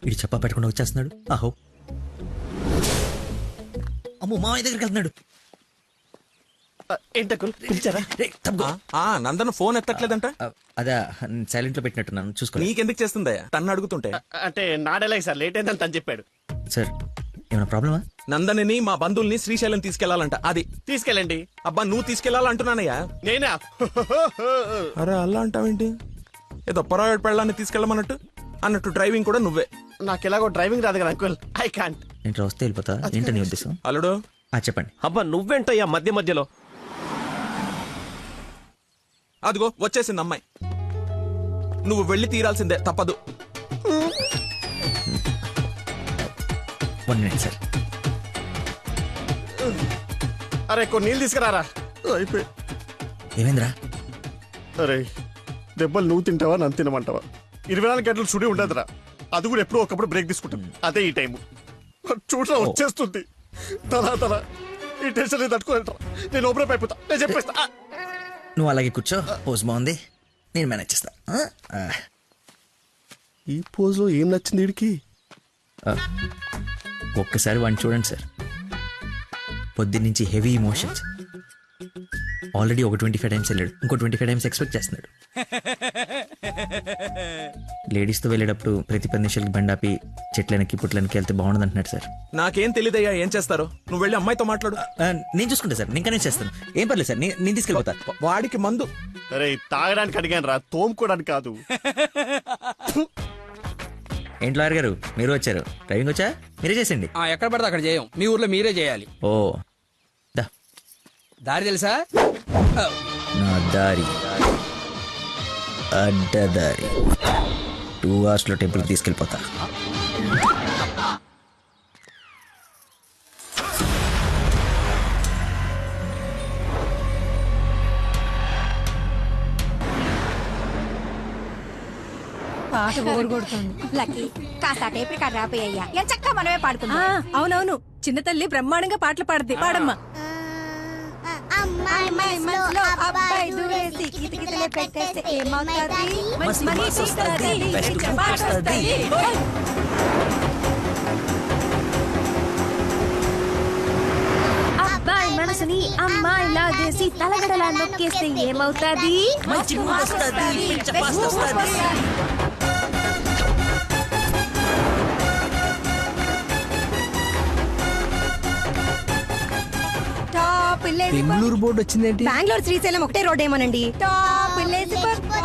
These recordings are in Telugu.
ఇటు చెప్పా పెట్టకుండా వచ్చేస్తున్నాడు. ఆహో, అమ్మో మామయ్య దగ్గరికి వెళ్తున్నాడు. ఏంటకుల్ పిలిచారా? రేయ్, తప్పుకో. నందన ఫోన్ ఎత్తట్లేదంట. అదే సైలెంట్ లో పెట్టినట్టున్నాను, చూసుకో. నీకెందుకు చేస్తుందయ్యా తన్ను అడుగుతుంటే? అంటే నాడేలాగ సార్ లేట్ అయిందని తను చెప్పాడు. సార్ ఏమైనా ప్రాబ్లమా? నందనిని మా బంధువుల్ని శ్రీశైలం తీసుకెళ్లాలంట. అది తీసుకెళ్ళండి. అబ్బా నువ్వు తీసుకెళ్లాలంటున్నానయ్యా. నేనా? అరే అలా అంటావేంటి? ఏదో పొరపాటు పెళ్ళాన్ని తీసుకెళ్ళమన్నట్టు అన్నట్టు డ్రైవింగ్ కూడా నువ్వే. నాకు ఎలాగో డ్రైవింగ్ రాదు కదా అంకుల్. I can't. నేను వస్తే వెళ్ళిపోతా. ఏంటో నీ ఉద్దేశం? అల్లుడు చెప్పండి. అబ్బా నువ్వేంటయ్యా మధ్య మధ్యలో? అదిగో వచ్చేసింది అమ్మాయి. నువ్వు వెళ్ళి తీరాల్సిందే, తప్పదు. 1 minute సార్. అరే కొన్ని నీళ్ళు తీసుకురారా. అయిపోయి. ఏమైందిరా? అరే దెబ్బలు నువ్వు తింటావా నన్ను తినమంటావా? 24 గంటలు చుడి ఉండదురా. అది కూడా ఎప్పుడో ఒకప్పుడు బ్రేక్ తీసుకుంటాం. అదే ఈ టైము చూడరా వచ్చేస్తుంది. తల ఈ టెన్షన్ తట్టుకోలేటరా. నేను ఓపెన్ అయిపోతా. నేను చెప్పేస్తా. నువ్వు అలాగే కూర్చో. పోజ్ బాగుంది, నేను మేనేజ్ చేస్తా. ఈ పోజ్ లో ఏం నచ్చింది వీడికి? ఒక్కసారి వాడిని చూడండి సార్. పొద్దున్నుంచి హెవీ ఇమోషన్స్. ఆల్రెడీ ఒక 25 టైమ్స్ వెళ్ళాడు, ఇంకో 25 టైమ్స్ ఎక్స్పెక్ట్ చేస్తున్నాడు. లేడీస్తో వెళ్ళేటప్పుడు ప్రతి 10 నిమిషాలకి బండాపి చెట్లనికి పుట్లనికి వెళ్తే బాగుండదు అంటున్నాడు సార్. నాకేం తెలియదయ్యా ఏం చేస్తారో. నువ్వు వెళ్ళి అమ్మాయితో మాట్లాడు. నేను చూసుకుంటా సార్, నేను కనెక్ట్ చేస్తాను. ఏం పర్లేదు సార్, నేను తీసుకెళ్ళిపోతా. వాడికి మందు. అరే తాగడానికి అడిగాను రా, తోముకోవడానికి కాదు. ఏంటి లాయర్ గారు మీరు వచ్చారు? డ్రైవింగ్ వచ్చా? మీరే చేసండి. ఎక్కడ పడితే అక్కడ చేయం, మీ ఊర్లో మీరే చేయాలి. ఓ దా. దారి తెలుసా? నా దారి అడ్డదారి. 2 hours లో టెంపుల్కి తీసుకెళ్ళిపోతా. పాట బోరు కొడుతుంది. లక్కీ కాస్త టేప్ రికార్డ్ రాపోయ్యా. ఎంచక్క మనమే పాడుకుందాం. అవునవును, చిన్న తల్లి బ్రహ్మాండంగా పాటలు పాడుద్ది. పాడమ్మా. అమ్మాయి మనసులో అబ్బాయి దూరేసి కితకితలే పెట్టేస్తే ఏమవుతాది? మంచి మనసు వస్తది, మంచి పాట వస్తది. అబ్బాయి మనసుని అమ్మాయి లాగేసి తలగడలా నొక్కేస్తే ఏమవుతాది? మంచి మూడ్ వస్తది, పిచ్చ పాస్ట్ వస్తది. టాప్ ఇల్లేసి బెంగళూరు బోర్డు వచ్చిందేంటి? బెంగళూరు శ్రీశైలం ఒకటే రోడ్ ఏమోనండి. టాప్ ఇల్లేసి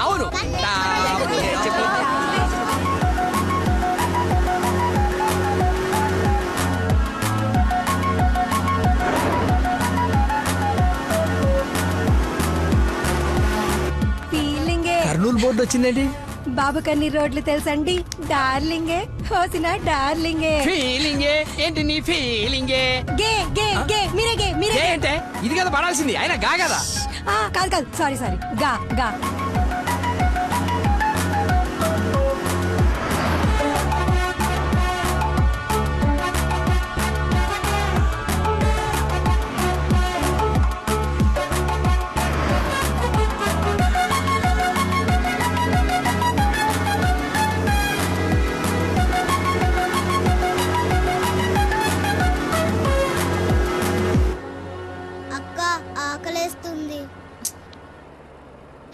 అవును. ఫీలింగే. కర్నూలు బోర్డు వచ్చిందేంటి? బాబు కన్ని రోడ్లు తెలుసండి. డార్లింగే హోసిన డార్లింగే. ఫీలింగే ఏంటి నీ ఫీలింగే? గే గే గే మీరే గే మీరే గే. ఏంటే ఇది కదా పడాల్సింది, అయినా గా కదా. కాదు కాదు సారీ సారీ గా గా.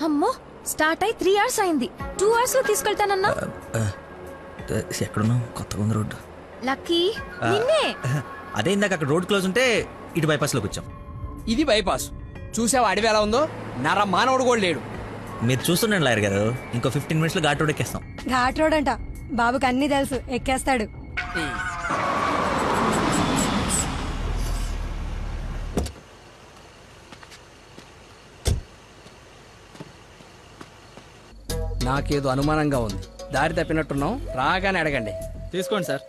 అమ్మో స్టార్ట్ అయి 3 hours అయింది. 2 hours లో తీసుకెళ్తానన్నా. ఎక్కడున్నావు? కొత్తగా ఉంది రోడ్డు. లక్కీ నిన్నే. అదే ఇందాక అక్కడ రోడ్ క్లోజ్ ఉంటే ఇటు బైపాస్ లోకి వచ్చాం. ఇది బైపాస్. చూసావా అడవి ఎలా ఉందో? నర మానవుడు కూడా లేడు. మీరు చూస్తున్నాను లాయర్ గారు, ఇంకో 15 minutes లో ఘాట్ రోడ్ ఎక్కేస్తాం. ఘాట్ రోడ్ అంట. బాబుకి అన్ని తెలుసు, ఎక్కేస్తాడు. నాకేదో అనుమానంగా ఉంది. దారి తప్పినట్టున్నాం, రాగానే అడగండి. తీసుకోండి సార్.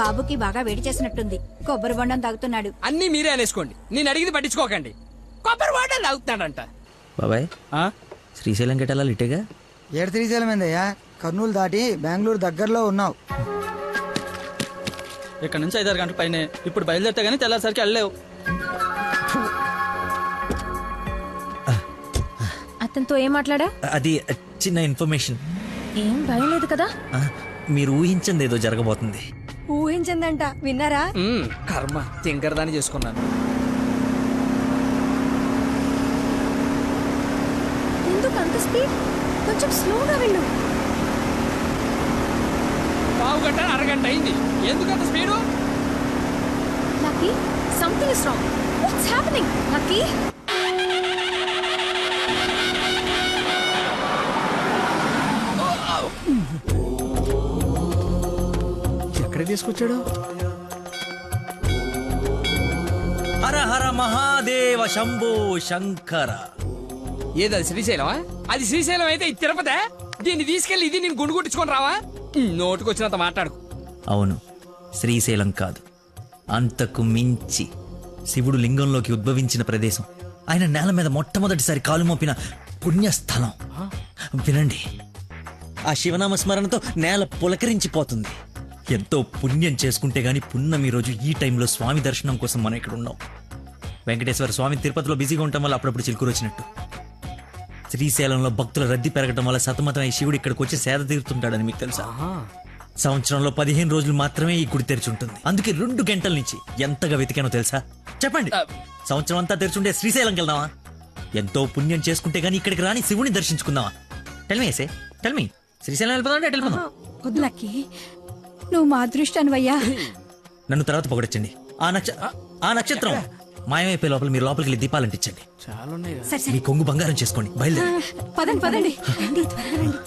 బాబుకి బాగా వేడి చేసినట్టుంది, కొబ్బరి బొండం తాగుతున్నాడు. అన్నీ మీరే అనేసుకోండి, నేను అడిగింది పట్టించుకోకండి. కొబ్బరి వాటర్ తాగుతున్నాడంట. బాబాయ్ శ్రీశైలం గెటాలా ఇటేగా? ఏడు శ్రీశైలం ఏందయ్యా? కర్నూలు దాటి బెంగళూరు దగ్గరలో ఉన్నావు. ఇక్కడ నుంచి 5-6 గంటల పైన. ఇప్పుడు బయలుదేరితే గానీ తెల్లారిసరికి వెళ్ళలేవు. అతనితో ఏం మాట్లాడా? అది చిన్న ఇన్ఫర్మేషన్. ఏం భయం లేదు కదా? ఆ, మీరు ఊహించింది ఏదో జరగబోతుంది. ఊహించిందంట విన్నారా? కర్మ తింకరదాన్ని చేసుకున్నాను. ఎందుకు అంత స్పీడ్? కొంచెం స్లోగా వెళ్ళు. పావు గంట అరగంట అయింది, ఎందుకంత speed? Lucky, something is wrong. What's happening? Lucky, ఎక్కడికి తీసుకొచ్చాడు? హర హర మహాదేవ శంభో శంకర. ఏది అది శ్రీశైలమా? అది శ్రీశైలం అయితే ఇది తిరుపతే. దీన్ని తీసుకెళ్లి ఇది నేను గుండు కొట్టించుకొని రావా? నోటుకొచ్చినంత మాట్లాడుకు. అవును, శ్రీశైలం కాదు, అంతకు మించి శివుడు లింగంలోకి ఉద్భవించిన ప్రదేశం, ఆయన నేల మీద మొట్టమొదటిసారి కాలు మోపిన పుణ్యస్థలం. వినండి, ఆ శివనామ స్మరణతో నేల పులకరించిపోతుంది. ఎంతో పుణ్యం చేసుకుంటే గాని పున్నమి రోజు ఈ టైంలో స్వామి దర్శనం కోసం మనం ఇక్కడ ఉన్నాం. వెంకటేశ్వర స్వామి తిరుపతిలో బిజీగా ఉండటం వల్ల అప్పుడప్పుడు చిలుకూరు వచ్చినట్టు, శ్రీశైలంలో భక్తుల రద్దీ పెరగడం వల్ల సతమతమై శివుడు ఇక్కడికి వచ్చి సేద తీరుతుంటాడని మీకు తెలుసా? సంవత్సరంలో 15 రోజులు మాత్రమే ఈ గుడి తెరిచి ఉంటుంది. అందుకే 2 గంటల నుంచి ఎంతగా వెతికానో తెలుసా? చెప్పండి, సంవత్సరం అంతా తెరిచుండే శ్రీశైలంకి వెళ్దామా? ఎంతో పుణ్యం చేసుకుంటే గానీ ఇక్కడికి రాని శివుని దర్శించుకుందామా? టెల్మీ ఏసే, టెల్మీ, శ్రీశైలం వెళ్ళిపోదాం అంటే వెళ్ళిపోదాం. వద్దులకి, నువ్వు మా అదృష్టానివయ్యా. నన్ను తర్వాత పొగడొచ్చండి. ఆ నక్షత్రం మాయమైపోయే లోపల మీరు లోపలికి వెళ్ళి దీపాలు అంటించండి. చాలా ఉన్నాయి. సరే సరే మీ కొంగు బంగారం చేసుకోండి. బయలుదేరి. పదండి పదండి. రండి, త్వరగా రండి.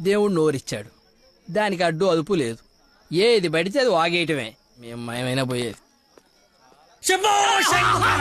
దేవుడు నోరిచ్చాడు, దానికి అడ్డు అదుపు లేదు. ఏది పడితే అది వాగేయటమే. మేము మయమైనా పోయేది. శంభో శంకర.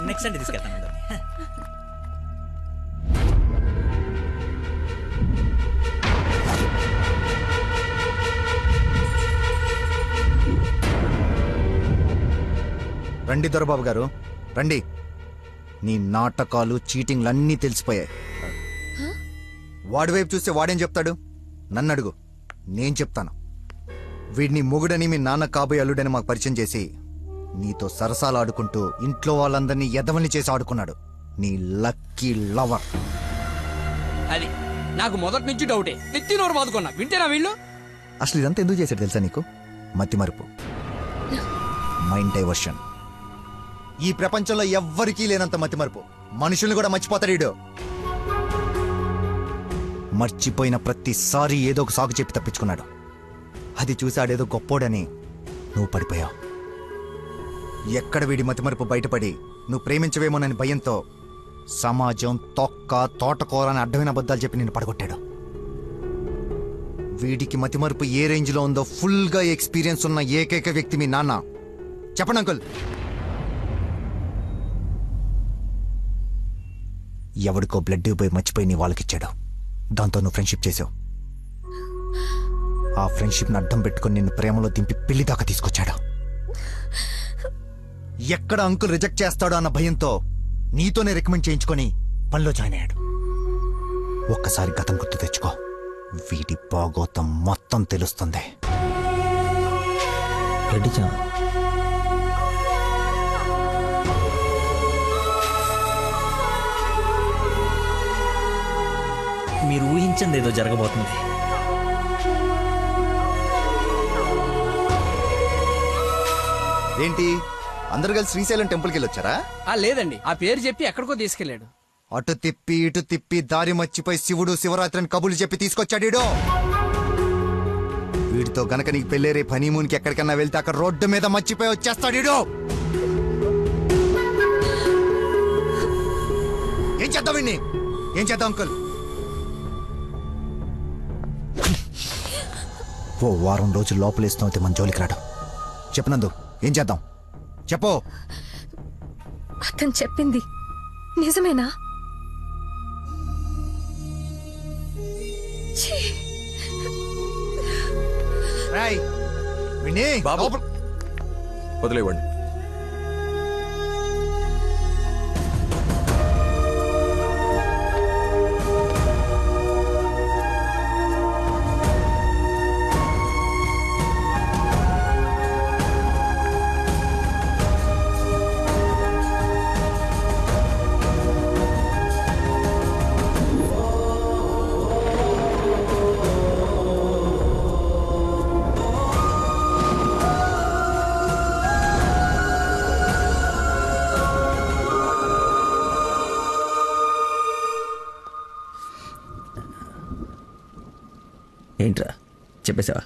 నెక్స్ట్ అంటే తీసుకెళ్తాను. రండి దొరబాబు గారు, రండి. నీ నాటకాలు చీటింగ్లన్నీ తెలిసిపోయాయి. వాడి వైపు చూస్తే వాడేం చెప్తాడు? నన్ను అడుగు, నేను చెప్తాను. వీడిని మొగుడని మీ నాన్న కాబోయే అల్లుడని మాకు పరిచయం చేసి నీతో సరసాలు ఆడుకుంటూ ఇంట్లో వాళ్ళందరినీ ఎదవని చేసి ఆడుకున్నాడు నీ లక్కీ లవర్. అది నాకు మొదటి నుంచి డౌటే. నెత్తి నోరు బాదుకున్నా, వింటేనా వీళ్ళు? అసలు ఇదంతా ఎందుకు చేశాడు తెలుసా నీకు? మతి మరుపు, మైండ్ డైవర్షన్. ఈ ప్రపంచంలో ఎవ్వరికీ లేనంత మతి మరుపు. మనుషుల్ని కూడా మర్చిపోతాడు వీడు. మర్చిపోయిన ప్రతిసారి ఏదో ఒక సాకు చెప్పి తప్పించుకున్నాడు. అది చూసాడేదో గొప్పోడని నువ్వు పడిపోయావు. ఎక్కడ వీడి మతిమరుపు బయటపడి నువ్వు ప్రేమించవేమోనని భయంతో సమాజం తొక్క తోటకూర అని అడ్డమైన అబద్ధాలు చెప్పి నిన్ను పడగొట్టాడు. వీడికి మతిమరుపు ఏ రేంజ్లో ఉందో ఫుల్గా ఎక్స్పీరియన్స్ ఉన్న ఏకైక వ్యక్తి మీ నాన్న. చెప్పండి అంకుల్. ఎవడికో బ్లడ్ పోయి మర్చిపోయి నీ వాళ్ళకిచ్చాడు. దాంతో నువ్వు ఫ్రెండ్షిప్ చేసావు. ఆ ఫ్రెండ్షిప్ని అడ్డం పెట్టుకుని నిన్ను ప్రేమలో దింపి పెళ్లి దాకా తీసుకొచ్చాడు. ఎక్కడ అంకుల్ రిజెక్ట్ చేస్తాడో అన్న భయంతో నీతోనే రికమెండ్ చేయించుకొని పనిలో జాయిన్ అయ్యాడు. ఒక్కసారి గతం గుర్తు తెచ్చుకో, వీడి బాగోతం మొత్తం తెలుస్తుంది. మీరు ఊహించింది ఏదో జరగబోతుంది. ఏంటి అందరు కలిసి శ్రీశైలం టెంపుల్కి వెళ్ళొచ్చారా? లేదండి, ఆ పేరు చెప్పి ఎక్కడికో తీసుకెళ్లాడు. అటు తిప్పి ఇటు తిప్పి దారి మర్చిపోయి శివుడు శివరాత్రిని కబులు చెప్పి తీసుకొచ్చాడు. వీడితో గనక నీకు పెళ్ళేరే హనీమూన్కి ఎక్కడికన్నా వెళ్తే అక్కడ రోడ్డు మీద మర్చిపోయి వచ్చేస్తాడు. ఏం చేద్దాం వీడిని? ఏం చేద్దాం అంకుల్? ఓ వారం రోజులు లోపలేస్తాం అయితే మన జోలికి రాడు. చెప్పనందు ఏం చేద్దాం చెప్పు. అతను చెప్పింది నిజమేనా? ఛీ! రాయ్ విన్నీ, బాబు. లోపల- వదిలేవండి. ఏంట్రా చెప్పేసావా?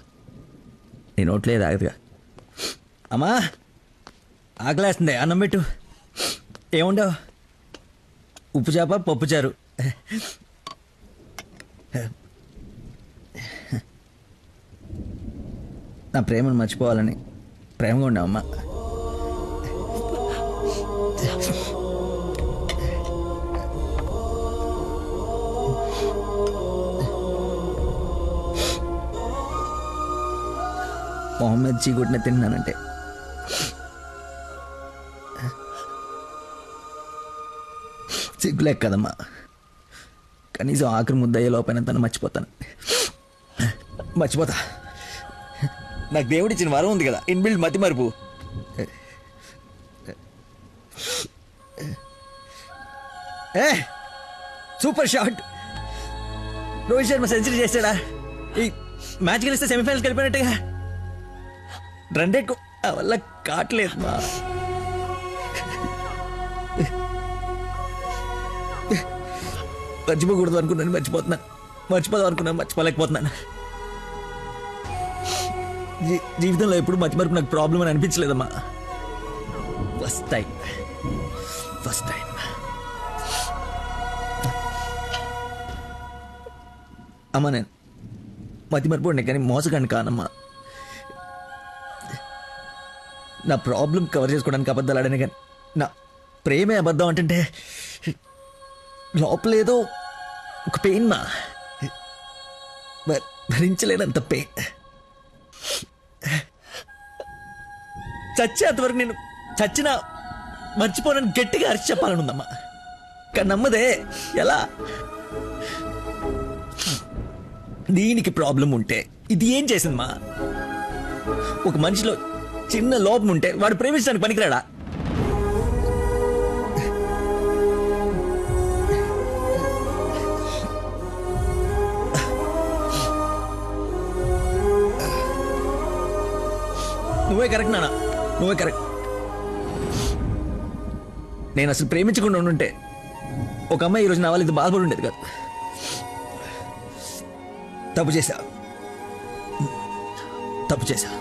నీ నోట్లేదు ఆగదుగా. అమ్మా ఆకలేస్తుంది, అన్నం పెట్టు. ఏముండవు? ఉప్పు చేప పప్పు చారు. నా ప్రేమను మర్చిపోవాలని ప్రేమగా ఉండవమ్మా. మొహమ్మద్ చీకొట్టిన తిన్నానంటే సిగ్గులేక కదమ్మా. కనీసం ఆఖరి ముద్దయ్యే లోపైన తను మర్చిపోతాను. మర్చిపోతా. నాకు దేవుడిచ్చిన వరం ఉంది కదా, ఇన్బిల్డ్ మతి మరుపు. Super shot. Rohit Sharma century చేశాడా? ఈ మ్యాచ్ గెలిస్తే సెమీఫైనల్కి వెళ్ళిపోయినట్టుగా. రన్ రేట్ వల్ల కావట్లేదు మా. మర్చిపోకూడదు అనుకున్నాను, మర్చిపోతున్నాను. మర్చిపోదాం అనుకున్నాను, మర్చిపోలేకపోతున్నాను. జీవితంలో ఎప్పుడు మర్చిపోరకు నాకు ప్రాబ్లం అని అనిపించలేదమ్మా. ఫస్ట్ టైం అమ్మా. నేను మతి మర్చిపోండి కానీ మోసగాన్ని కానమ్మా. నా ప్రాబ్లం కవర్ చేసుకోవడానికి అబద్ధాలు ఆడాను కానీ నా ప్రేమే అబద్ధం అంటే లోపలేదో ఒక పెయిన్ మా. భరించలేనంత పెయిన్. చచ్చేంతవరకు నేను చచ్చినా మర్చిపోనని గట్టిగా అరిచి చెప్పాలని ఉందమ్మా. కానీ నమ్మదే ఎలా? దీనికి ప్రాబ్లం ఉంటే ఇది ఏం చేసిందమ్మా? ఒక మనిషిలో చిన్న లోపం ఉంటే వాడు ప్రేమించడానికి పనికిరాడా? నువ్వే కరెక్ట్ నాన్న, నువ్వే కరెక్ట్. నేను అసలు ప్రేమించకుండా ఉండుంటే ఒక అమ్మాయి ఈరోజు నా వాళ్ళు ఇది బాధపడి ఉండేది కాదు. తప్పు చేశా.